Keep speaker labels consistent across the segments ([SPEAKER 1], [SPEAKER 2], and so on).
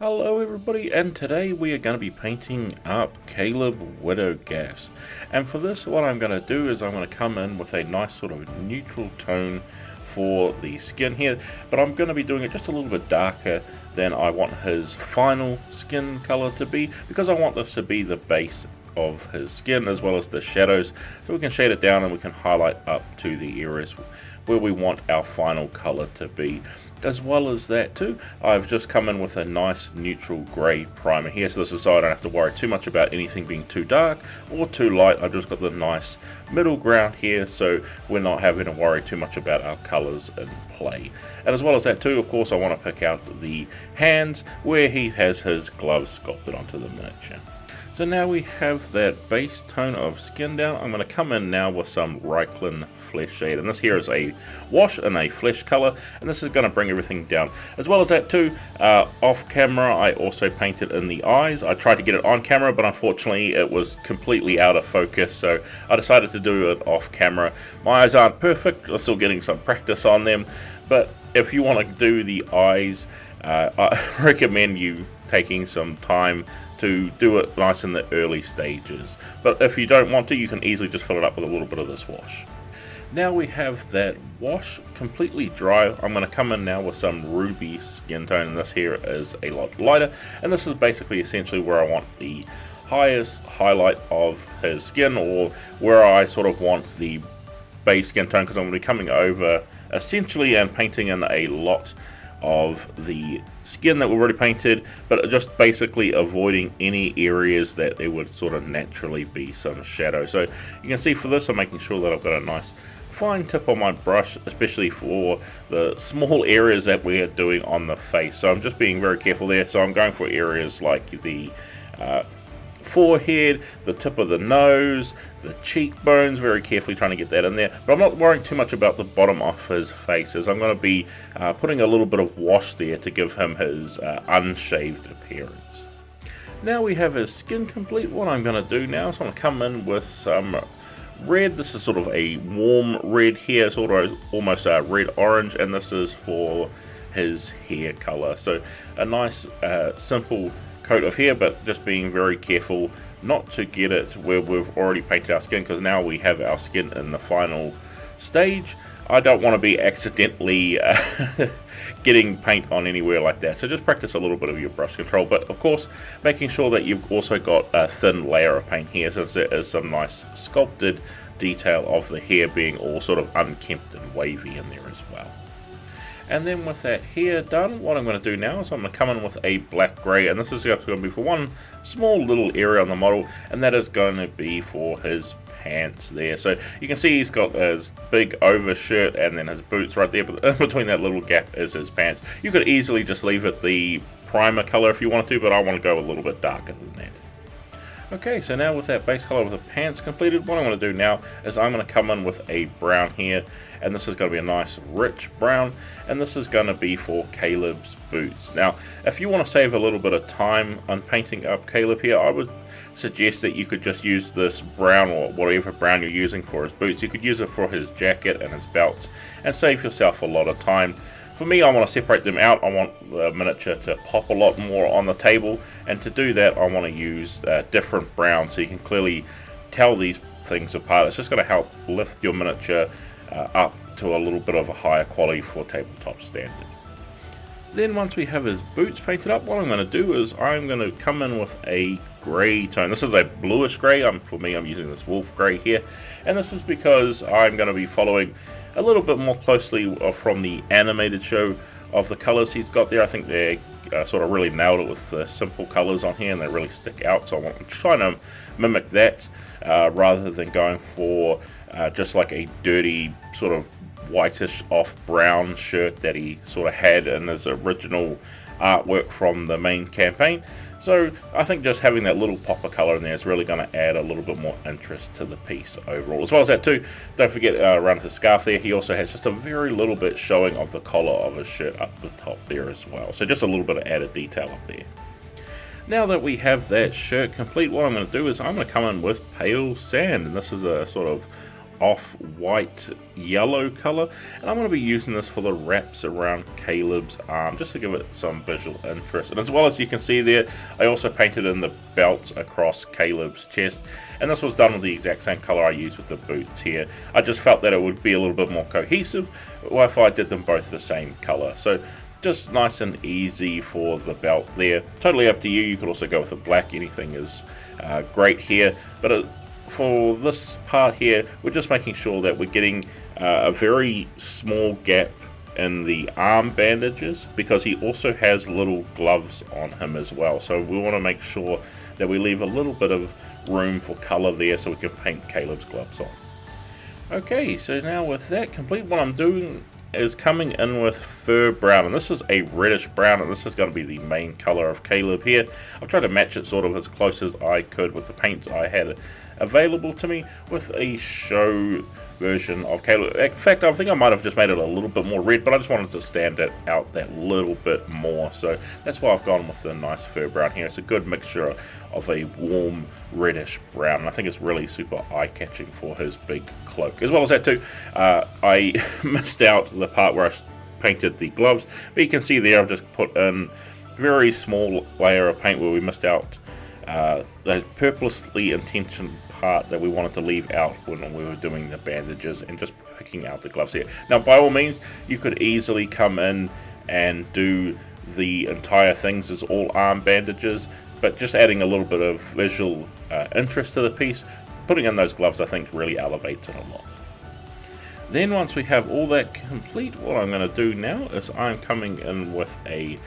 [SPEAKER 1] Hello everybody, and today we are going to be painting up Caleb Widowgast. And for this, what I'm going to do is I'm going to come in with a nice sort of neutral tone for the skin here, but I'm going to be doing it just a little bit darker than I want his final skin color to be, because I want this to be the base of his skin as well as the shadows, so we can shade it down and we can highlight up to the areas where we want our final color to be. As well as that too, I've just come in with a nice neutral grey primer here, so this is so I don't have to worry too much about anything being too dark or too light. I've just got the nice middle ground here, so we're not having to worry too much about our colours in play. And as well as that too, of course, I want to pick out the hands where he has his gloves sculpted onto the miniature. So now we have that base tone of skin down. I'm going to come in now with some Reikland flesh shade, and this here is a wash in a flesh color, and this is going to bring everything down. As well as that too, off camera I also painted in the eyes. I tried to get it on camera, but unfortunately it was completely out of focus, so I decided to do it off camera. My eyes aren't perfect, I'm still getting some practice on them, but if you want to do the eyes, I recommend you taking some time to do it nice in the early stages. But if you don't want to, you can easily just fill it up with a little bit of this wash. Now we have that wash completely dry. I'm going to come in now with some ruby skin tone, and this here is a lot lighter, and this is basically essentially where I want the highest highlight of his skin, or where I sort of want the base skin tone, because I'm going to be coming over essentially and painting in a lot of the skin that we've already painted, but just basically avoiding any areas that there would sort of naturally be some shadow. So you can see for this I'm making sure that I've got a nice fine tip on my brush, especially for the small areas that we're doing on the face. So I'm just being very careful there. So I'm going for areas like the forehead, the tip of the nose, the cheekbones, very carefully trying to get that in there. But I'm not worrying too much about the bottom of his face, as I'm going to be putting a little bit of wash there to give him his unshaved appearance. Now we have his skin complete. What I'm going to do now is I'm going to come in with some red. This is sort of a warm red here, sort of almost a red orange, and this is for his hair color. So a nice simple coat of hair, but just being very careful not to get it where we've already painted our skin, because now we have our skin in the final stage. I don't want to be accidentally getting paint on anywhere like that, so just practice a little bit of your brush control, but of course making sure that you've also got a thin layer of paint here, since there is some nice sculpted detail of the hair being all sort of unkempt and wavy in there as well. And then with that hair done, what I'm going to do now is I'm going to come in with a black grey, and this is going to be for one small little area on the model, and that is going to be for his pants there. So you can see he's got his big overshirt and then his boots right there, but in between that little gap is his pants. You could easily just leave it the primer color if you wanted to, but I want to go a little bit darker than that. Okay, so now with that base color of the pants completed, what I'm going to do now is I'm going to come in with a brown here, and this is going to be a nice rich brown, and this is going to be for Caleb's boots. Now, if you want to save a little bit of time on painting up Caleb here, I would suggest that you could just use this brown, or whatever brown you're using for his boots. You could use it for his jacket and his belts, and save yourself a lot of time. For me, I want to separate them out. I want the miniature to pop a lot more on the table, and to do that I want to use different browns so you can clearly tell these things apart. It's just going to help lift your miniature up to a little bit of a higher quality for tabletop standard. Then once we have his boots painted up, what I'm going to do is I'm going to come in with a grey tone. This is a bluish grey. For me, I'm using this wolf grey here, and this is because I'm going to be following a little bit more closely from the animated show of the colours he's got there. I think they sort of really nailed it with the simple colours on here, and they really stick out, so I'm trying to mimic that rather than going for just like a dirty sort of whitish off brown shirt that he sort of had in his original artwork from the main campaign. So I think just having that little pop of colour in there is really going to add a little bit more interest to the piece overall. As well as that too, don't forget around his scarf there, he also has just a very little bit showing of the collar of his shirt up the top there as well. So just a little bit of added detail up there. Now that we have that shirt complete, what I'm going to do is I'm going to come in with pale sand, and this is a sort of off-white yellow color, and I'm going to be using this for the wraps around Caleb's arm just to give it some visual interest. And as well as you can see there, I also painted in the belts across Caleb's chest, and this was done with the exact same color I used with the boots here. I just felt that it would be a little bit more cohesive if I did them both the same color. So just nice and easy for the belt there. Totally up to you. You could also go with a black. Anything is great here, but for this part here, we're just making sure that we're getting a very small gap in the arm bandages, because he also has little gloves on him as well. So we want to make sure that we leave a little bit of room for color there so we can paint Caleb's gloves on. Okay, so now with that complete, what I'm doing is coming in with fur brown, and this is a reddish brown, and this is going to be the main color of Caleb here. I've tried to match it sort of as close as I could with the paints I had available to me with a show version of Caleb. In fact, I think I might have just made it a little bit more red, but I just wanted to stand it out that little bit more, so that's why I've gone with the nice fur brown here. It's a good mixture of a warm reddish brown, and I think it's really super eye-catching for his big cloak. As well as that too, I missed out the part where I painted the gloves, but you can see there I've just put in a very small layer of paint where we missed out the purposely intentioned part that we wanted to leave out when we were doing the bandages and just picking out the gloves here. Now, by all means, you could easily come in and do the entire things as all arm bandages, but just adding a little bit of visual interest to the piece, putting in those gloves, I think really elevates it a lot. Then once we have all that complete, what I'm going to do now is I'm coming in with a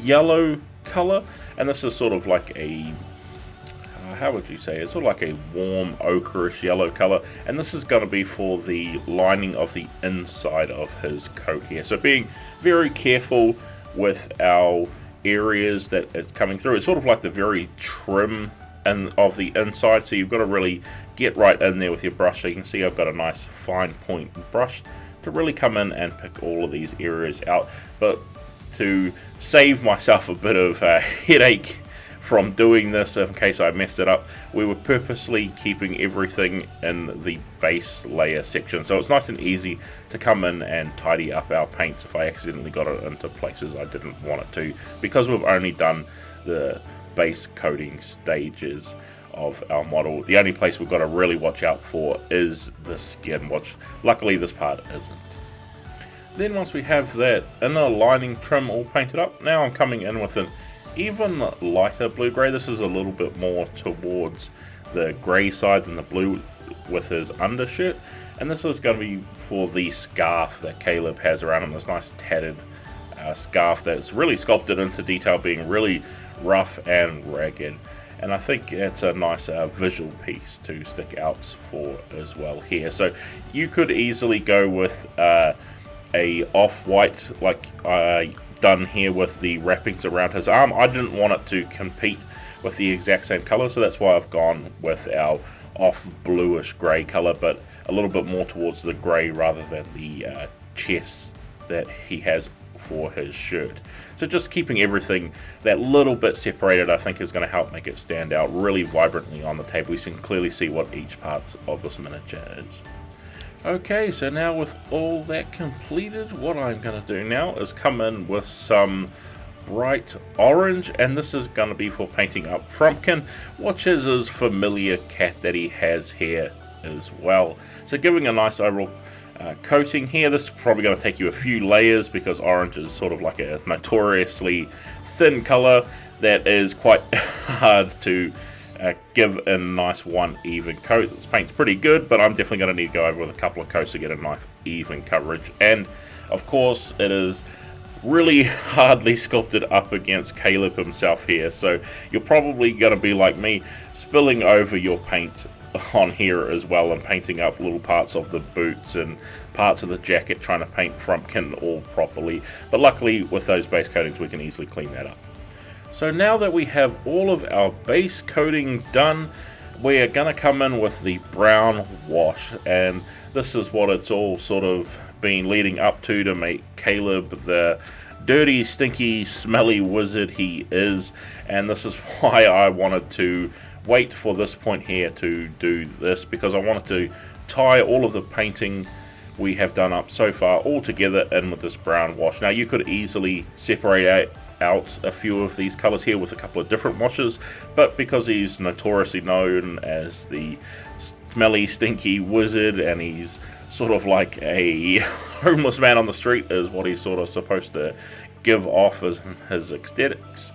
[SPEAKER 1] yellow color, and this is sort of like a how would you say, it's sort of like a warm ochreish yellow color, and this is going to be for the lining of the inside of his coat here. So being very careful with our areas that it's coming through. It's sort of like the very trim and of the inside, so you've got to really get right in there with your brush. So you can see I've got a nice fine point brush to really come in and pick all of these areas out. But to save myself a bit of a headache from doing this in case I messed it up, we were purposely keeping everything in the base layer section, so it's nice and easy to come in and tidy up our paints if I accidentally got it into places I didn't want it to, because we've only done the base coating stages of our model. The only place we've got to really watch out for is the skin, which luckily this part isn't. Then once we have that inner lining trim all painted up, now I'm coming in with an even lighter blue grey. This is a little bit more towards the grey side than the blue with his undershirt, and this is going to be for the scarf that Caleb has around him, this nice tattered scarf that's really sculpted into detail, being really rough and ragged, and I think it's a nice visual piece to stick out for as well here. So you could easily go with a off-white like I done here with the wrappings around his arm. I didn't want it to compete with the exact same color, so that's why I've gone with our off bluish grey color, but a little bit more towards the grey rather than the chest that he has for his shirt. So just keeping everything that little bit separated, I think, is going to help make it stand out really vibrantly on the table. You can clearly see what each part of this miniature is. Okay, so now with all that completed, what I'm going to do now is come in with some bright orange, and this is going to be for painting up Frumpkin, which is his familiar cat that he has here as well. So giving a nice overall coating here. This is probably going to take you a few layers because orange is sort of like a notoriously thin color that is quite hard to give a nice one even coat. This paint's pretty good, but I'm definitely going to need to go over with a couple of coats to get a nice even coverage. And of course it is really hardly sculpted up against Caleb himself here, so you're probably going to be like me, spilling over your paint on here as well and painting up little parts of the boots and parts of the jacket, trying to paint Frumpkin all properly. But luckily with those base coatings we can easily clean that up. So now that we have all of our base coating done, we are going to come in with the brown wash, and this is what it's all sort of been leading up to make Caleb the dirty, stinky, smelly wizard he is. And this is why I wanted to wait for this point here to do this, because I wanted to tie all of the painting we have done up so far all together in with this brown wash. Now you could easily separate out a few of these colours here with a couple of different washes, but because he's notoriously known as the smelly, stinky wizard, and he's sort of like a homeless man on the street is what he's sort of supposed to give off as his aesthetics,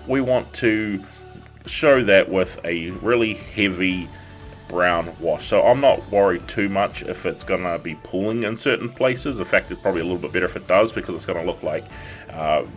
[SPEAKER 1] we want to show that with a really heavy brown wash. So I'm not worried too much if it's going to be pooling in certain places. In fact, it's probably a little bit better if it does, because it's going to look like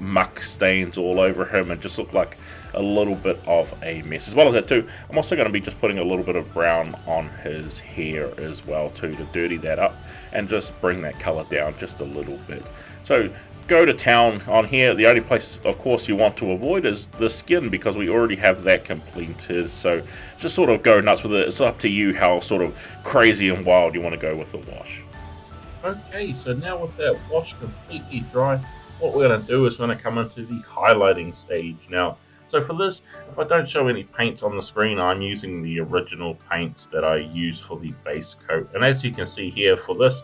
[SPEAKER 1] muck stains all over him and just look like a little bit of a mess. As well as that too, I'm also going to be just putting a little bit of brown on his hair as well too, to dirty that up and just bring that color down just a little bit. So go to town on here. The only place, of course, you want to avoid is the skin, because we already have that completed. So just sort of go nuts with it. It's up to you how sort of crazy and wild you want to go with the wash. Okay, so now with that wash completely dry, what we're going to do is we're going to come into the highlighting stage now. So for this, if I don't show any paints on the screen, I'm using the original paints that I use for the base coat. And as you can see here, for this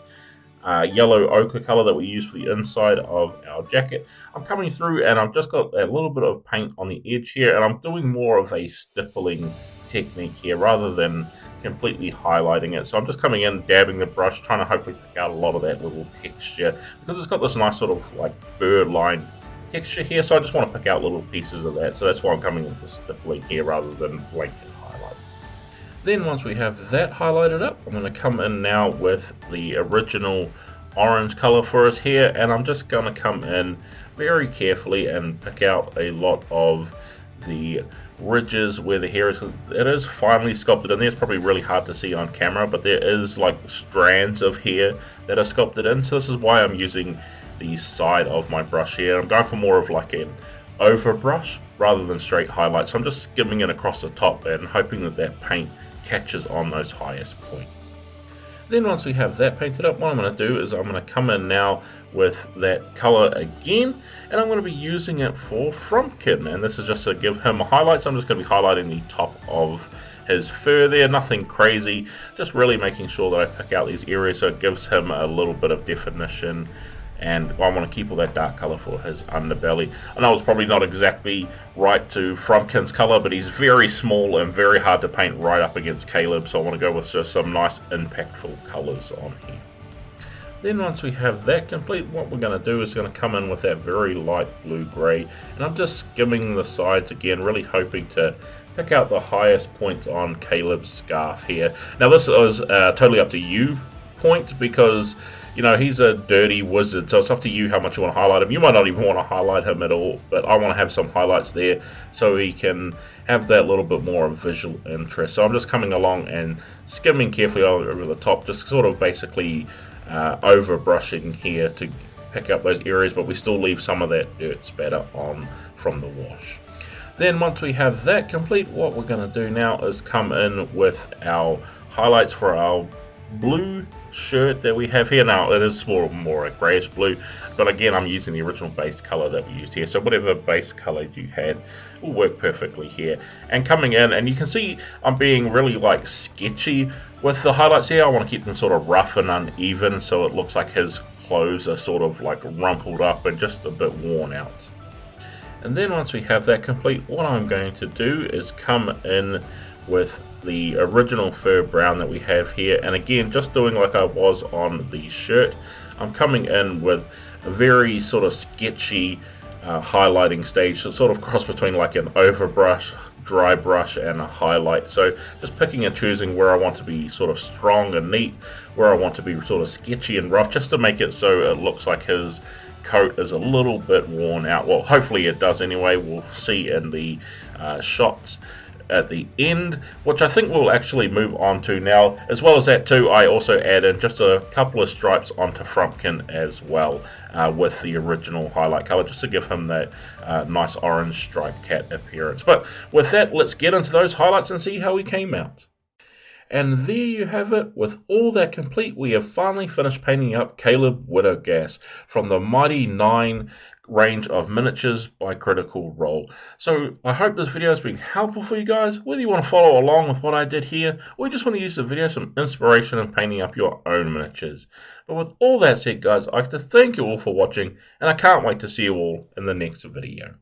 [SPEAKER 1] yellow ochre color that we use for the inside of our jacket, I'm coming through and I've just got a little bit of paint on the edge here, and I'm doing more of a stippling technique here rather than completely highlighting it. So I'm just coming in, dabbing the brush, trying to hopefully pick out a lot of that little texture, because it's got this nice sort of like fur line texture here. So I just want to pick out little pieces of that. So that's why I'm coming in for stippling here rather than blanket highlights. Then once we have that highlighted up, I'm going to come in now with the original orange color for us here, and I'm just going to come in very carefully and pick out a lot of the ridges where the hair is. It is finely sculpted in there. It's probably really hard to see on camera, but there is like strands of hair that are sculpted in. So this is why I'm using the side of my brush here. I'm going for more of like an over brush rather than straight highlights. So I'm just skimming it across the top and hoping that that paint catches on those highest points. Then once we have that painted up, what I'm going to do is I'm going to come in now with that color again, and I'm going to be using it for Frumpkin, and this is just to give him a highlight. So I'm just going to be highlighting the top of his fur there, nothing crazy, just really making sure that I pick out these areas so it gives him a little bit of definition. And I want to keep all that dark color for his underbelly. I know it's probably not exactly right to Frumpkin's color, but he's very small and very hard to paint right up against Caleb, so I want to go with just some nice impactful colors on here. Then once we have that complete, what we're going to do is going to come in with that very light blue gray, and I'm just skimming the sides again, really hoping to pick out the highest points on Caleb's scarf here. Now this is totally up to you point, because you know, he's a dirty wizard, so it's up to you how much you want to highlight him. You might not even want to highlight him at all, but I want to have some highlights there so he can have that little bit more visual interest. So I'm just coming along and skimming carefully over the top, just sort of basically over brushing here to pick up those areas, but we still leave some of that dirt spatter on from the wash. Then once we have that complete, what we're going to do now is come in with our highlights for our blue shirt that we have here. Now it is more a grayish blue, but again I'm using the original base color that we used here, so whatever base color you had will work perfectly here. And coming in, and you can see I'm being really like sketchy with the highlights here. I want to keep them sort of rough and uneven so it looks like his clothes are sort of like rumpled up and just a bit worn out. And then once we have that complete, what I'm going to do is come in with the original fur brown that we have here, and again just doing like I was on the shirt, I'm coming in with a very sort of sketchy highlighting stage, so sort of cross between like an overbrush, dry brush, and a highlight. So just picking and choosing where I want to be sort of strong and neat, where I want to be sort of sketchy and rough, just to make it so it looks like his coat is a little bit worn out. Well, hopefully it does anyway. We'll see in the shots at the end, which I think we'll actually move on to now. As well as that too, I also added just a couple of stripes onto Frumpkin as well with the original highlight color, just to give him that nice orange striped cat appearance. But with that, let's get into those highlights and see how he came out. And there you have it. With all that complete, we have finally finished painting up Caleb Widowgast from the Mighty Nein range of miniatures by Critical Role. So I hope this video has been helpful for you guys, whether you want to follow along with what I did here, or you just want to use the video as some inspiration in painting up your own miniatures. But with all that said, guys, I'd like to thank you all for watching, and I can't wait to see you all in the next video.